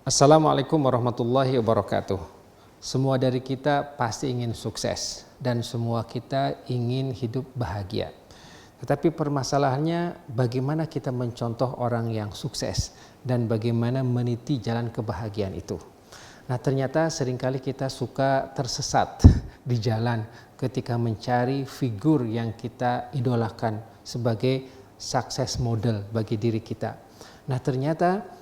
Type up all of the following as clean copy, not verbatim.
Assalamualaikum warahmatullahi wabarakatuh. Semua dari kita pasti ingin sukses dan semua kita ingin hidup bahagia. Tetapi permasalahannya bagaimana kita mencontoh orang yang sukses dan bagaimana meniti jalan kebahagiaan itu. Nah, ternyata seringkali kita suka tersesat di jalan ketika mencari figur yang kita idolakan sebagai sukses model bagi diri kita. Nah, ternyata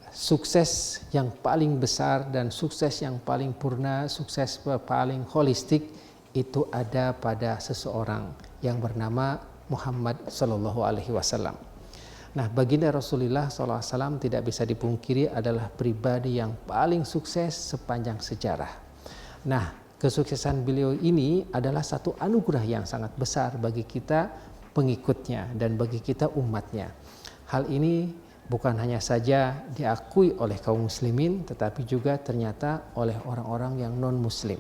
sukses yang paling besar dan sukses yang paling purna, sukses paling holistik itu ada pada seseorang yang bernama Muhammad Sallallahu Alaihi Wasallam. Nah, baginda Rasulullah SAW tidak bisa dipungkiri adalah pribadi yang paling sukses sepanjang sejarah. Nah, kesuksesan beliau ini adalah satu anugerah yang sangat besar bagi kita pengikutnya dan bagi kita umatnya. Hal ini bukan hanya saja diakui oleh kaum muslimin, tetapi juga ternyata oleh orang-orang yang non-muslim.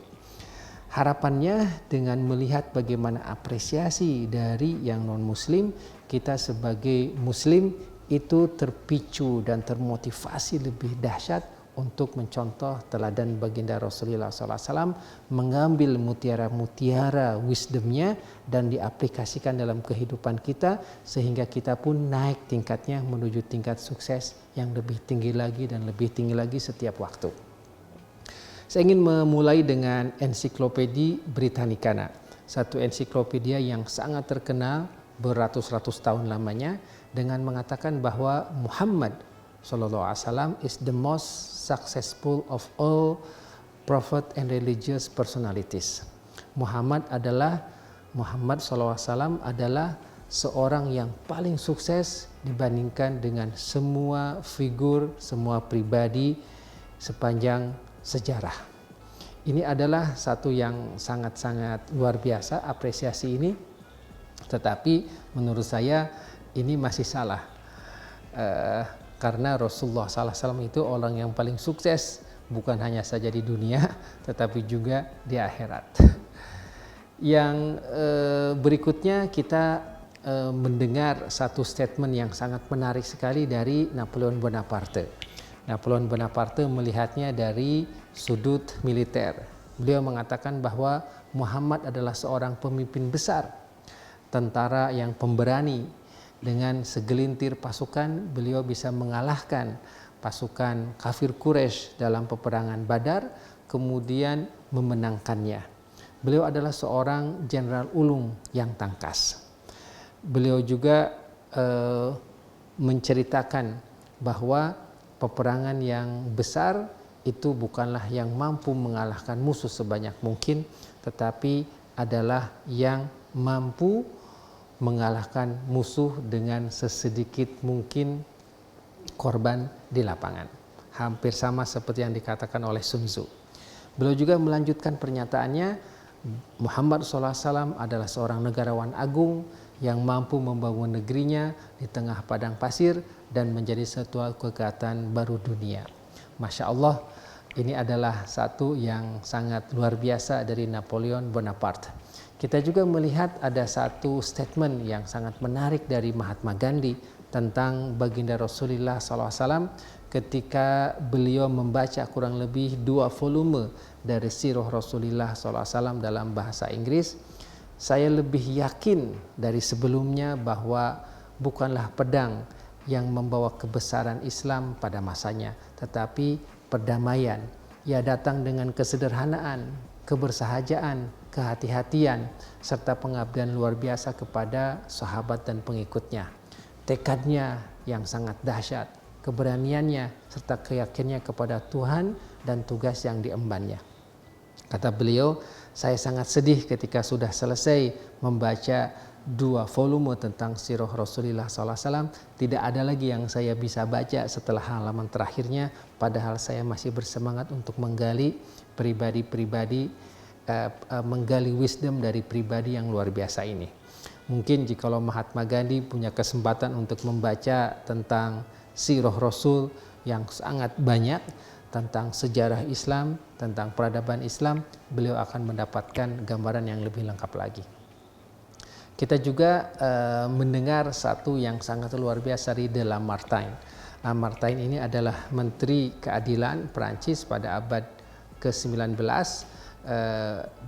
Harapannya dengan melihat bagaimana apresiasi dari yang non-muslim, kita sebagai muslim itu terpicu dan termotivasi lebih dahsyat untuk mencontoh teladan baginda Rasulullah SAW, mengambil mutiara-mutiara wisdomnya dan diaplikasikan dalam kehidupan kita sehingga kita pun naik tingkatnya menuju tingkat sukses yang lebih tinggi lagi dan lebih tinggi lagi setiap waktu. Saya ingin memulai dengan Ensiklopedia Britannica, satu ensiklopedia yang sangat terkenal beratus-ratus tahun lamanya, dengan mengatakan bahwa Muhammad Sallallahu Alaihi Wasallam is the most successful of all prophet and religious personalities. Muhammad Sallallahu Alaihi Wasallam adalah seorang yang paling sukses dibandingkan dengan semua figur, semua pribadi sepanjang sejarah. Ini adalah satu yang sangat-sangat luar biasa apresiasi ini, tetapi menurut saya ini masih salah. Karena Rasulullah SAW itu orang yang paling sukses bukan hanya saja di dunia tetapi juga di akhirat. Yang berikutnya kita mendengar satu statement yang sangat menarik sekali dari Napoleon Bonaparte. Napoleon Bonaparte melihatnya dari sudut militer. Beliau mengatakan bahwa Muhammad adalah seorang pemimpin besar, tentara yang pemberani. Dengan segelintir pasukan beliau bisa mengalahkan pasukan kafir Quraisy dalam peperangan Badar, kemudian memenangkannya. Beliau adalah seorang jenderal ulung yang tangkas. Beliau juga menceritakan bahwa peperangan yang besar itu bukanlah yang mampu mengalahkan musuh sebanyak mungkin, tetapi adalah yang mampu mengalahkan musuh dengan sesedikit mungkin korban di lapangan. Hampir sama seperti yang dikatakan oleh Sun Tzu. Beliau juga melanjutkan pernyataannya, Muhammad SAW adalah seorang negarawan agung yang mampu membangun negerinya di tengah padang pasir dan menjadi satu kekuatan baru dunia. Masya Allah, ini adalah satu yang sangat luar biasa dari Napoleon Bonaparte. Kita juga melihat ada satu statement yang sangat menarik dari Mahatma Gandhi tentang baginda Rasulullah SAW ketika beliau membaca kurang lebih 2 volume dari sirah Rasulullah SAW dalam bahasa Inggris. Saya lebih yakin dari sebelumnya bahwa bukanlah pedang yang membawa kebesaran Islam pada masanya, tetapi perdamaian. Ia datang dengan kesederhanaan, kebersahajaan, kehati-hatian, serta pengabdian luar biasa kepada sahabat dan pengikutnya. Tekadnya yang sangat dahsyat, keberaniannya, serta keyakinannya kepada Tuhan dan tugas yang diembannya. Kata beliau, saya sangat sedih ketika sudah selesai membaca 2 volume tentang sirah Rasulullah SAW. Tidak ada lagi yang saya bisa baca setelah halaman terakhirnya, padahal saya masih bersemangat untuk menggali menggali wisdom dari pribadi yang luar biasa ini. Mungkin jikalau Mahatma Gandhi punya kesempatan untuk membaca tentang sirah Rasul yang sangat banyak, tentang sejarah Islam, tentang peradaban Islam, beliau akan mendapatkan gambaran yang lebih lengkap lagi. Kita juga mendengar satu yang sangat luar biasa dari De Lamartine. Lamartine ini adalah Menteri Keadilan Perancis pada abad ke-19.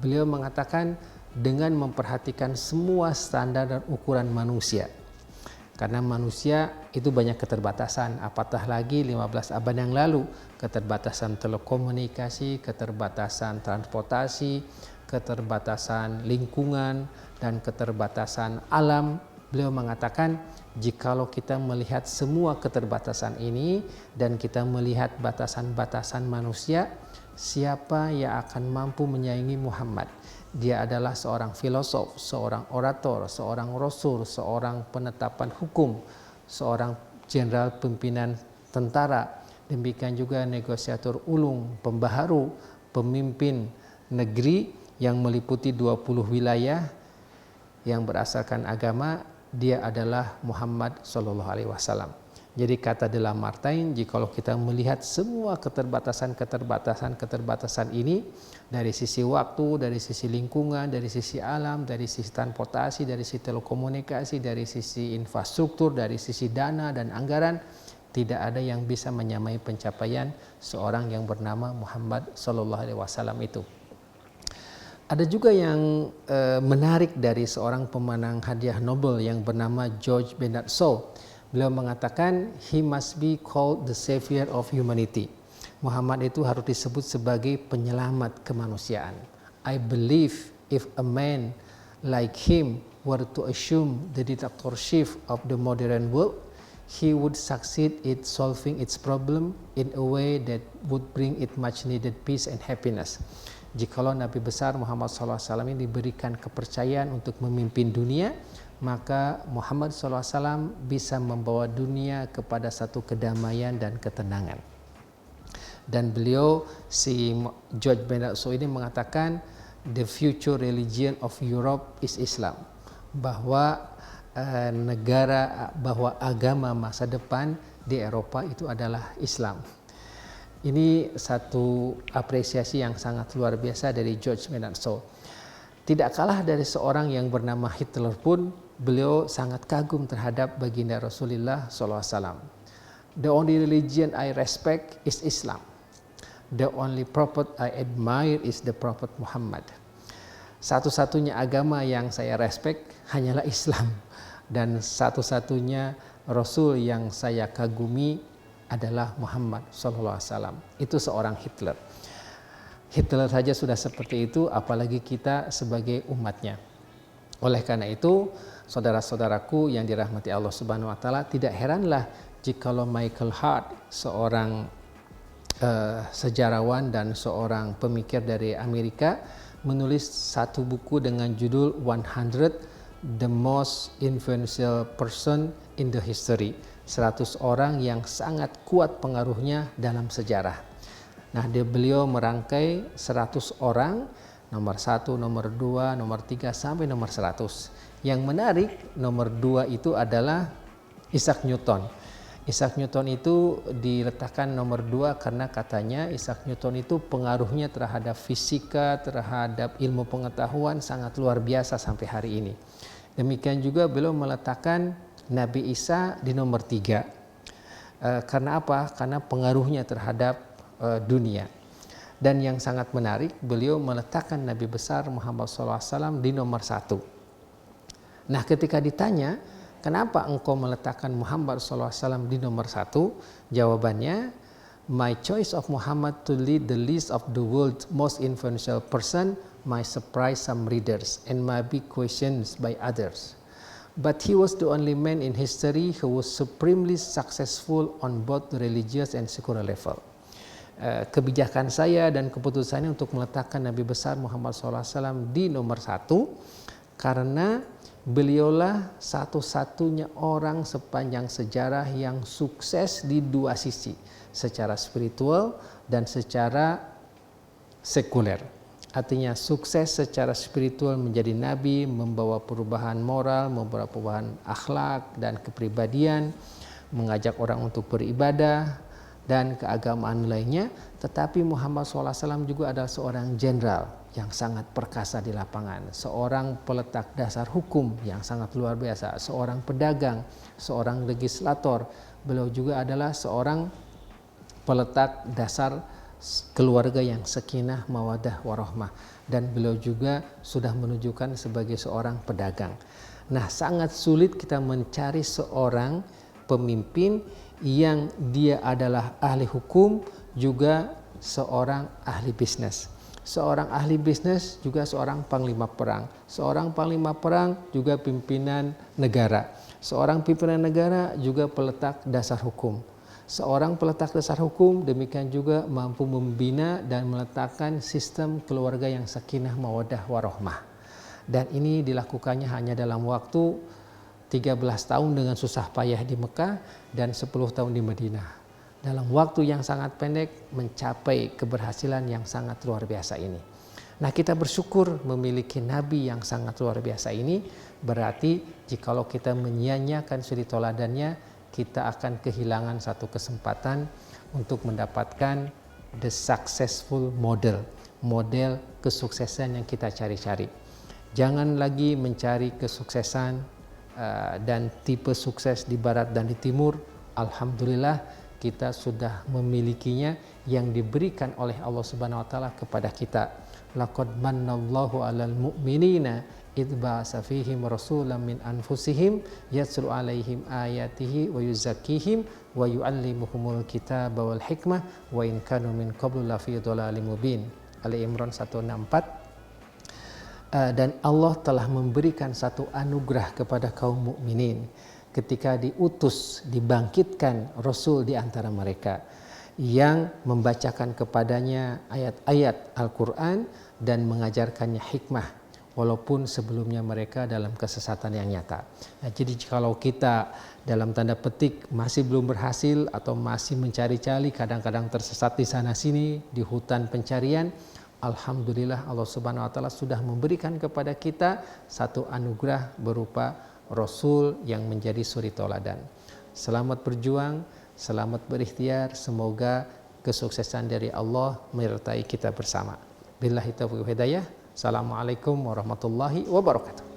Beliau mengatakan dengan memperhatikan semua standar dan ukuran manusia. Karena manusia itu banyak keterbatasan, apatah lagi 15 abad yang lalu, keterbatasan telekomunikasi, keterbatasan transportasi, keterbatasan lingkungan, dan keterbatasan alam. Beliau mengatakan, jikalau kita melihat semua keterbatasan ini dan kita melihat batasan-batasan manusia, siapa yang akan mampu menyaingi Muhammad? Dia adalah seorang filosof, seorang orator, seorang rasul, seorang penetapan hukum, seorang jenderal pimpinan tentara, demikian juga negosiator ulung, pembaharu, pemimpin negeri yang meliputi 20 wilayah yang berasaskan agama. Dia adalah Muhammad Sallallahu Alaihi Wasallam. Jadi kata de Lamartine, jikalau kita melihat semua keterbatasan ini dari sisi waktu, dari sisi lingkungan, dari sisi alam, dari sisi transportasi, dari sisi telekomunikasi, dari sisi infrastruktur, dari sisi dana dan anggaran, tidak ada yang bisa menyamai pencapaian seorang yang bernama Muhammad Sallallahu Alaihi Wasallam itu. Ada juga yang menarik dari seorang pemenang hadiah Nobel yang bernama George Bernard Shaw. Beliau mengatakan, he must be called the savior of humanity. Muhammad itu harus disebut sebagai penyelamat kemanusiaan. I believe if a man like him were to assume the dictatorship of the modern world, he would succeed in solving its problem in a way that would bring it much needed peace and happiness. Jikalau Nabi besar Muhammad SAW ini diberikan kepercayaan untuk memimpin dunia, maka Muhammad SAW bisa membawa dunia kepada satu kedamaian dan ketenangan. Dan beliau, si George Bernard Shaw ini mengatakan, the future religion of Europe is Islam. Bahwa bahwa agama masa depan di Eropa itu adalah Islam. Ini satu apresiasi yang sangat luar biasa dari George Bernard Shaw. Tidak kalah dari seorang yang bernama Hitler pun, beliau sangat kagum terhadap baginda Rasulullah SAW. The only religion I respect is Islam. The only prophet I admire is the Prophet Muhammad. Satu-satunya agama yang saya respect hanyalah Islam. Dan satu-satunya Rasul yang saya kagumi adalah Muhammad SAW. Itu seorang Hitler. Hitler saja sudah seperti itu, apalagi kita sebagai umatnya. Oleh karena itu, saudara-saudaraku yang dirahmati Allah Subhanahu wa taala, tidak heranlah jikalau Michael Hart, seorang sejarawan dan seorang pemikir dari Amerika, menulis satu buku dengan judul 100 The Most Influential Person in the History. 100 orang yang sangat kuat pengaruhnya dalam sejarah. Nah, beliau merangkai 100 orang, nomor 1, nomor 2, nomor 3 sampai nomor 100. Yang menarik, nomor 2 itu adalah Isaac Newton. Isaac Newton itu diletakkan nomor 2 karena katanya Isaac Newton itu pengaruhnya terhadap fisika, terhadap ilmu pengetahuan sangat luar biasa sampai hari ini. Demikian juga beliau meletakkan Nabi Isa di nomor 3. Karena apa? Karena pengaruhnya terhadap dunia. Dan yang sangat menarik, beliau meletakkan Nabi besar Muhammad SAW di nomor 1. Nah, ketika ditanya, kenapa engkau meletakkan Muhammad SAW di nomor 1? Jawabannya, my choice of Muhammad to lead the list of the world's most influential person might surprise some readers and might be questioned by others. But he was the only man in history who was supremely successful on both the religious and secular level. Kebijakan saya dan keputusannya untuk meletakkan Nabi besar Muhammad SAW di nomor 1 karena beliaulah satu-satunya orang sepanjang sejarah yang sukses di dua sisi, secara spiritual dan secara sekuler. Artinya sukses secara spiritual menjadi nabi, membawa perubahan moral, membawa perubahan akhlak dan kepribadian, mengajak orang untuk beribadah dan keagamaan lainnya. Tetapi Muhammad SAW juga adalah seorang jenderal yang sangat perkasa di lapangan, seorang peletak dasar hukum yang sangat luar biasa, seorang pedagang, seorang legislator, beliau juga adalah seorang peletak dasar keluarga yang sakinah, mawaddah, warahmah, dan beliau juga sudah menunjukkan sebagai seorang pedagang. Nah, sangat sulit kita mencari seorang pemimpin yang dia adalah ahli hukum juga seorang ahli bisnis. Seorang ahli bisnis juga seorang panglima perang. Seorang panglima perang juga pimpinan negara. Seorang pimpinan negara juga peletak dasar hukum. Seorang peletak dasar hukum demikian juga mampu membina dan meletakkan sistem keluarga yang sakinah, mawaddah, warahmah. Dan ini dilakukannya hanya dalam waktu 13 tahun dengan susah payah di Mekah dan 10 tahun di Madinah. Dalam waktu yang sangat pendek mencapai keberhasilan yang sangat luar biasa ini. Nah, kita bersyukur memiliki nabi yang sangat luar biasa ini. Berarti jikalau kita menyia-nyiakan suri toladannya, kita akan kehilangan satu kesempatan untuk mendapatkan the successful model kesuksesan yang kita cari-cari. Jangan lagi mencari kesuksesan dan tipe sukses di barat dan di timur. Alhamdulillah kita sudah memilikinya yang diberikan oleh Allah Subhanahu wa taala kepada kita. Laqad mannallahu 'alal mu'minina idz ba'atsa fihim rasulan min anfusihim yatslu 'alaihim ayatihi wa yuzakkihim wa yu'allimuhumul kitaba wal hikmah wa in kanu min qablu lafi dhalalim mubin. Ali Imran 164. Dan Allah telah memberikan satu anugerah kepada kaum mukminin ketika diutus, dibangkitkan Rasul di antara mereka yang membacakan kepadanya ayat-ayat Al-Quran dan mengajarkannya hikmah walaupun sebelumnya mereka dalam kesesatan yang nyata. Nah, jadi kalau kita dalam tanda petik masih belum berhasil atau masih mencari-cari, kadang-kadang tersesat di sana sini di hutan pencarian, alhamdulillah Allah Subhanahu wa taala sudah memberikan kepada kita satu anugerah berupa Rasul yang menjadi suri toladan. Selamat berjuang, selamat berikhtiar, semoga kesuksesan dari Allah menyertai kita bersama. Billahi taufiq wal hidayah. Assalamualaikum warahmatullahi wabarakatuh.